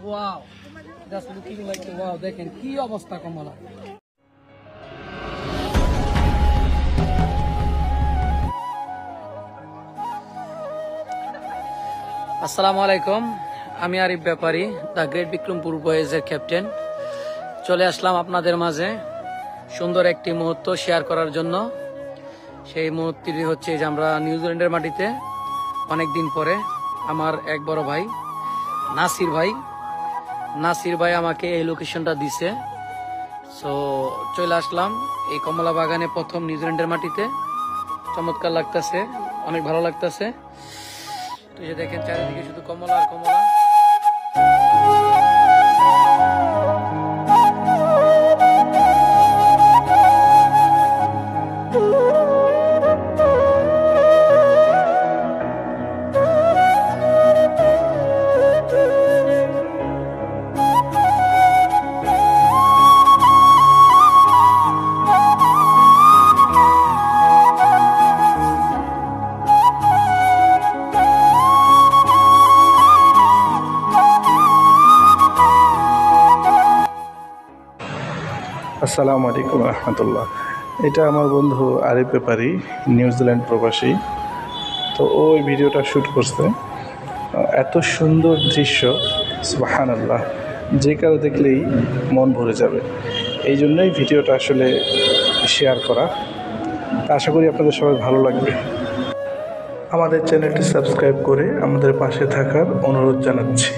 Wow, just looking like wow. দেখেন কি অবস্থা কমলা। আসসালামু আলাইকুম, আমি আরিফ ব্যাপারী, দ্য গ্রেট বিক্রমপুর বয়েজের ক্যাপ্টেন। চলে আসলাম আপনাদের মাঝে সুন্দর একটি মুহূর্ত শেয়ার করার জন্য। সেই মুহূর্তটি হচ্ছে যে আমরা নিউজিল্যান্ডের মাটিতে অনেকদিন পরে আমার এক বড় ভাই নাসির ভাই আমাকে এই লোকেশনটা দিছে। সো চলে আসলাম এই কমলা বাগানে, প্রথম নিউজিল্যান্ডের মাটিতে। চমৎকার লাগতেছে, অনেক ভালো লাগতেছে। তো যে দেখেন চারিদিকে শুধু কমলা আর কমলা। আসসালামু আলাইকুম রহমতুল্লাহ। এটা আমার বন্ধু আরিফ ব্যাপারী, নিউজিল্যান্ড প্রবাসী। তো ওই ভিডিওটা শ্যুট করছে। এত সুন্দর দৃশ্য, সুবহানাল্লাহ, যে কারো দেখলেই মন ভরে যাবে। এই জন্যই ভিডিওটা আসলে শেয়ার করা। আশা করি আপনাদের সবাই ভালো লাগবে। আমাদের চ্যানেলটি সাবস্ক্রাইব করে আমাদের পাশে থাকার অনুরোধ জানাচ্ছি।